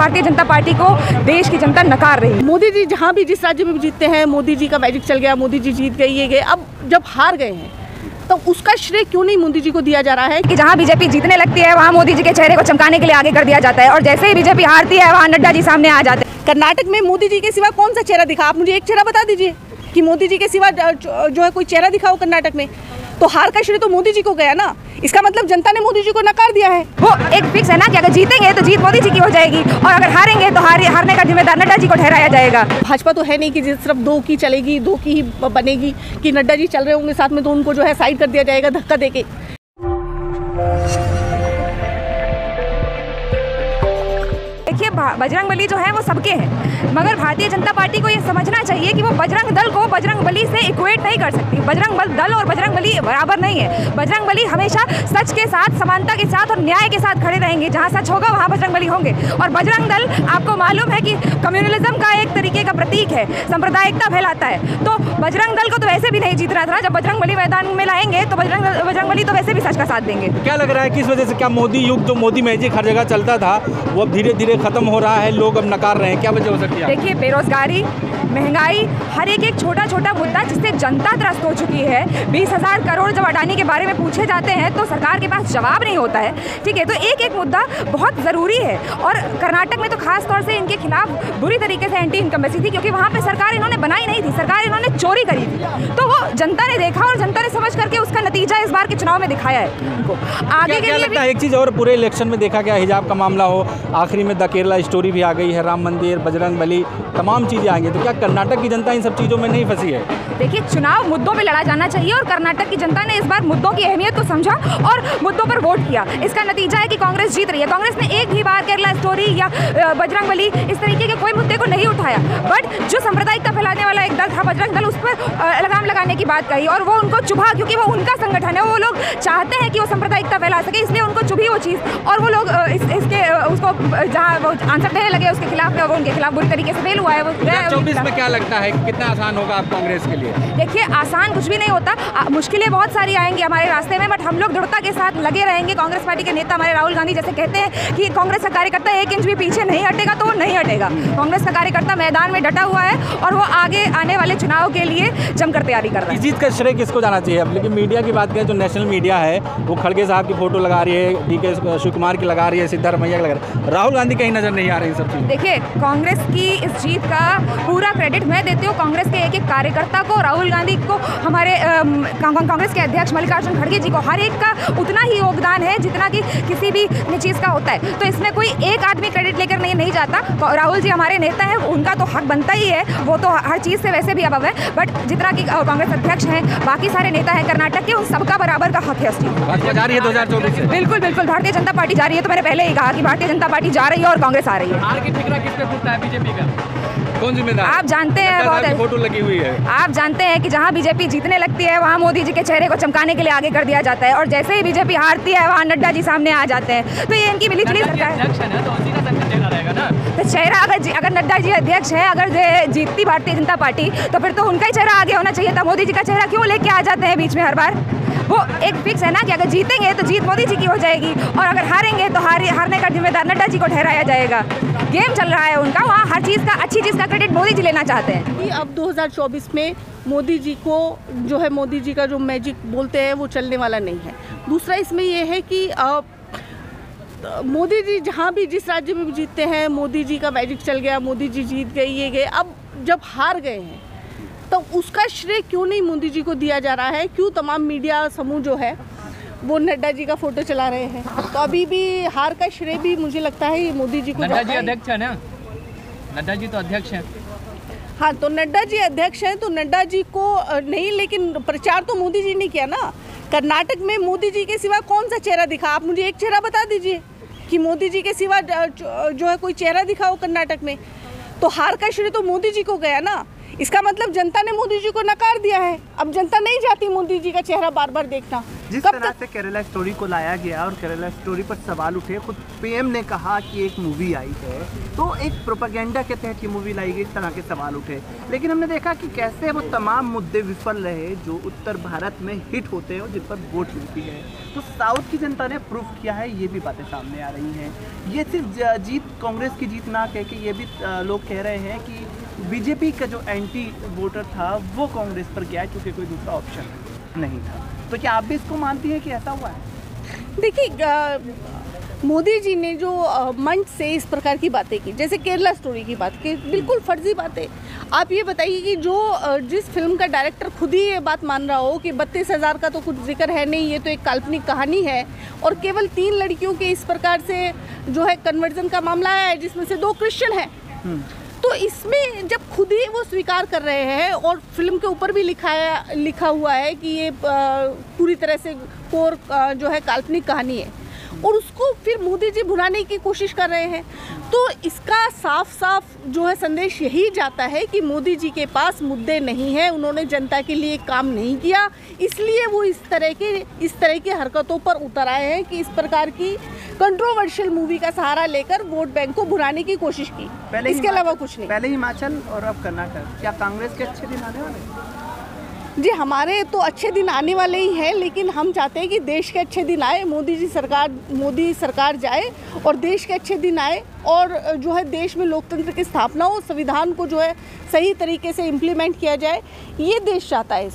Bharatiya Janata party को देश की जनता नकार रही है। मोदी जी जहाँ भी जिस राज्य में भी जीतते हैं, मोदी जी का मैजिक चल गया, मोदी जी जीत गए, ये गए। अब जब हार गए हैं तो उसका श्रेय क्यों नहीं मोदी जी को दिया जा रहा है कि जहाँ बीजेपी जीतने लगती है वहाँ मोदी जी के चेहरे को चमकाने के लिए आगे कर दिया जाता है, और जैसे ही बीजेपी हारती है वहाँ नड्डा जी सामने आ जाते हैं। कर्नाटक में मोदी जी के सिवा कौन सा चेहरा दिखा? आप मुझे एक चेहरा बता दीजिए कि मोदी जी के सिवा जो है कोई चेहरा दिखाओ कर्नाटक में। तो हार का श्रेय तो मोदी जी को गया ना, इसका मतलब जनता ने मोदी जी को नकार दिया है। वो एक फिक्स है ना कि अगर जीतेंगे तो जीत मोदी जी की हो जाएगी, और अगर हारेंगे तो हारने का जिम्मेदार नड्डा जी को ठहराया जाएगा। भाजपा तो है नहीं कि सिर्फ दो की चलेगी, दो की ही बनेगी, कि नड्डा जी चल रहे होंगे साथ में तो उनको जो है साइड कर दिया जाएगा धक्का देके। देखिए, बजरंगबली जो है वो सबके हैं, मगर भारतीय जनता पार्टी को ये समझना चाहिए कि वो बजरंग दल को बजरंगबली से इक्वेट नहीं कर सकती। बजरंग दल और बजरंगबली बराबर नहीं है। बजरंगबली हमेशा सच के साथ, समानता के साथ और न्याय के साथ खड़े रहेंगे। जहाँ सच होगा वहाँ बजरंगबली होंगे। और बजरंग दल आपको मालूम है कि कम्युनलिज्म का एक तरीके का प्रतीक है, सांप्रदायिकता फैलाता है। तो बजरंग दल को तो वैसे भी नहीं जीतना था। जब बजरंगबली मैदान में लाएंगे तो बजरंगबली तो वैसे भी सच का साथ देंगे। क्या लग रहा है किस वजह से, क्या मोदी युग जो मोदी मैजिक हर जगह चलता था वो अब धीरे धीरे खत्म हो रहा है, लोग अब नकार रहे हैं, क्या वजह हो सकती है? देखिए, बेरोजगारी, महंगाई, हर एक छोटा छोटा मुद्दा जिससे जनता त्रस्त हो चुकी है। 20,000 करोड़ जब अडानी के बारे में पूछे जाते हैं तो सरकार के पास जवाब नहीं होता है। ठीक है, तो एक एक मुद्दा बहुत ज़रूरी है। और कर्नाटक में तो खास तौर से इनके खिलाफ बुरी तरीके से एंटी इनकम्बेंसी थी, क्योंकि वहाँ पे सरकार इन्होंने बनाई नहीं थी, सरकार इन्होंने चोरी करी थी। तो वो जनता ने देखा और जनता ने समझ करके उसका नतीजा इस बार के चुनाव में दिखाया है उनको। आगे के लिए एक चीज़ और, पूरे इलेक्शन में देखा गया हिजाब का मामला हो, आखिरी में द केरला स्टोरी भी आ गई है, राम मंदिर, बजरंगबली, तमाम चीज़ें आएंगी। तो क्या कर्नाटक की जनता इन सब चीज़ों में नहीं फंसी है? देखिए, चुनाव मुद्दों पे लड़ा जाना चाहिए, और कर्नाटक की जनता ने इस बार मुद्दों की अहमियत को समझा और मुद्दों पर वोट किया। इसका नतीजा है कि कांग्रेस जीत रही है। कांग्रेस ने एक भी बार केरला स्टोरी या बजरंगबली इस तरीके के कोई मुद्दे को नहीं उठाया। बट जो सांप्रदायिकता फैलाने वाला एक दल था बजरंग दल, उस पर लगाम लगाने की बात कही, और वो उनको चुभा, क्योंकि वो उनका संगठन है। वो लोग चाहते हैं कि वो सांप्रदायिकता फैला सके, इसलिए उनको चुभी वो चीज़, और वो लोग इसके उसको जहाँ वो आंसर देने लगे उसके खिलाफ, वो उनके खिलाफ बुरी तरीके से फेल हुआ है। वो 2024 में क्या लगता है कितना आसान होगा आप कांग्रेस के लिए? देखिए, आसान कुछ भी नहीं होता, मुश्किलें बहुत सारी आएंगी हमारे रास्ते में, बट हम लोग दृढ़ता के साथ लगे रहेंगे। कांग्रेस पार्टी के नेता हमारे राहुल गांधी जैसे कहते हैं कि कांग्रेस का कार्यकर्ता 1 इंच भी पीछे नहीं हटेगा, तो वो नहीं हटेगा। कांग्रेस का कार्यकर्ता मैदान में डटा हुआ है और वो आगे आने वाले चुनाव के लिए जमकर तैयारी कर रहा है। इस चीज़ का श्रेय किसको जाना चाहिए अब? लेकिन मीडिया की बात करें, जो नेशनल मीडिया है वो खड़गे साहब की फोटो लगा रही है, DK शिव कुमार की लगा रही है, सिद्धारमैया की लगा रही है, राहुल गांधी कहीं नजर नहीं आ रही सब चीज़। देखिए, कांग्रेस की इस जीत का पूरा क्रेडिट मैं देती हूँ कांग्रेस के एक एक कार्यकर्ता को, राहुल गांधी को, हमारे कांग्रेस के अध्यक्ष मल्लिकार्जुन खड़गे जी को। हर एक का उतना ही योगदान है जितना कि किसी भी चीज़ का होता है। तो इसमें कोई एक आदमी क्रेडिट लेकर नहीं जाता। राहुल जी हमारे नेता हैं, उनका तो हक बनता ही है, वो तो हर चीज़ से वैसे भी अबव है। बट जितना कि कांग्रेस अध्यक्ष हैं, बाकी सारे नेता हैं कर्नाटक के, उन सबका बराबर का हक है उस चीज़। भाजपा जा रही है 2024 से? बिल्कुल बिल्कुल, भारतीय जनता पार्टी जा रही है। तो मैंने पहले ही कहा कि भारतीय जनता पार्टी जा रही है और कांग्रेस आ रही है। हार की फिक्र किस पे फूटता है बीजेपी का? कौन जिम्मेदार? आप जानते हैं, बहुत फोटो लगी हुई है। आप जानते हैं कि जहां बीजेपी जीतने लगती है वहां मोदी जी के चेहरे को चमकाने के लिए आगे कर दिया जाता है, और जैसे ही बीजेपी हारती है वहां नड्डा जी सामने आ जाते हैं। तो ये इनकी मिलीजुली सरकार है। तो चेहरा अगर नड्डा जी अध्यक्ष है, अगर जीतती भारतीय जनता पार्टी, तो फिर तो उनका ही चेहरा आगे होना चाहिए था। मोदी जी का चेहरा क्यों लेके आ जाते हैं बीच में हर बार? वो एक फिक्स है ना कि अगर जीतेंगे तो जीत मोदी जी की हो जाएगी, और अगर हारेंगे तो हारने का जिम्मेदार नड्डा जी को ठहराया जाएगा। गेम चल रहा है उनका, वहाँ हर चीज़ का, अच्छी चीज़ का क्रेडिट मोदी जी लेना चाहते हैं। कि अब 2024 में मोदी जी को जो है, मोदी जी का जो मैजिक बोलते हैं वो चलने वाला नहीं है। दूसरा इसमें ये है कि मोदी जी जहाँ भी जिस राज्य में भी जीतते हैं, मोदी जी का मैजिक चल गया, मोदी जी जीत गए, ये गए। अब जब हार गए हैं तो उसका श्रेय क्यों नहीं मोदी जी को दिया जा रहा है? क्यों तमाम मीडिया समूह जो है वो नड्डा जी का फोटो चला रहे हैं? तो अभी भी हार का श्रेय भी मुझे लगता है मोदी जी को। नड्डा जी अध्यक्ष है ना, नड्डा जी तो अध्यक्ष हैं। हाँ, तो नड्डा जी अध्यक्ष हैं तो नड्डा जी को नहीं, लेकिन प्रचार तो मोदी जी ने किया ना। कर्नाटक में मोदी जी के सिवा कौन सा चेहरा दिखा? आप मुझे एक चेहरा बता दीजिए कि मोदी जी के सिवा जो है कोई चेहरा दिखाओ कर्नाटक में। तो हार का श्रेय तो मोदी जी को गया ना, इसका मतलब जनता ने मोदी जी को नकार दिया है। अब जनता नहीं चाहती मोदी जी का चेहरा बार बार देखना। जिस तरह से केरला स्टोरी को लाया गया और केरला स्टोरी पर सवाल उठे, खुद पीएम ने कहा कि एक मूवी आई है, तो एक प्रोपेगेंडा के तहत ये मूवी लाई गई, इस तरह के सवाल उठे। लेकिन हमने देखा कि कैसे वो तमाम मुद्दे विफल रहे जो उत्तर भारत में हिट होते हैं और जिन पर वोट मिलती है। तो साउथ की जनता ने प्रूफ किया है, ये भी बातें सामने आ रही हैं। ये सिर्फ जीत, कांग्रेस की जीत ना कह के ये भी लोग कह रहे हैं कि बीजेपी का जो एंटी वोटर था वो कांग्रेस पर गया क्योंकि कोई दूसरा ऑप्शन नहीं था। तो क्या आप भी इसको मानती हैं कि ऐसा हुआ है? देखिए, मोदी जी ने जो मंच से इस प्रकार की बातें की, जैसे केरला स्टोरी की बात की, बिल्कुल फर्जी बात है। आप ये बताइए कि जिस फिल्म का डायरेक्टर खुद ही ये बात मान रहा हो कि 32,000 का तो कुछ जिक्र है नहीं, ये तो एक काल्पनिक कहानी है, और केवल 3 लड़कियों के इस प्रकार से जो है कन्वर्जन का मामला है जिसमें से 2 क्रिश्चियन हैं, तो इसमें जब खुद ही वो स्वीकार कर रहे हैं और फिल्म के ऊपर भी लिखा हुआ है कि ये पूरी तरह से कोर जो है काल्पनिक कहानी है, और उसको फिर मोदी जी भुनाने की कोशिश कर रहे हैं, तो इसका साफ साफ जो है संदेश यही जाता है कि मोदी जी के पास मुद्दे नहीं हैं, उन्होंने जनता के लिए काम नहीं किया, इसलिए वो इस तरह की हरकतों पर उतर आए हैं कि इस प्रकार की कंट्रोवर्शियल मूवी का सहारा लेकर वोट बैंक को भुनाने की कोशिश की। इसके अलावा कुछ नहीं। पहले हिमाचल और अब कर्नाटक, क्या कांग्रेस के अच्छे दिन आने वाले हैं? जी, हमारे तो अच्छे दिन आने वाले ही हैं, लेकिन हम चाहते हैं कि देश के अच्छे दिन आए, मोदी सरकार जाए और देश के अच्छे दिन आए, और जो है देश में लोकतंत्र की स्थापना हो, संविधान को जो है सही तरीके से इम्प्लीमेंट किया जाए, ये देश चाहता है।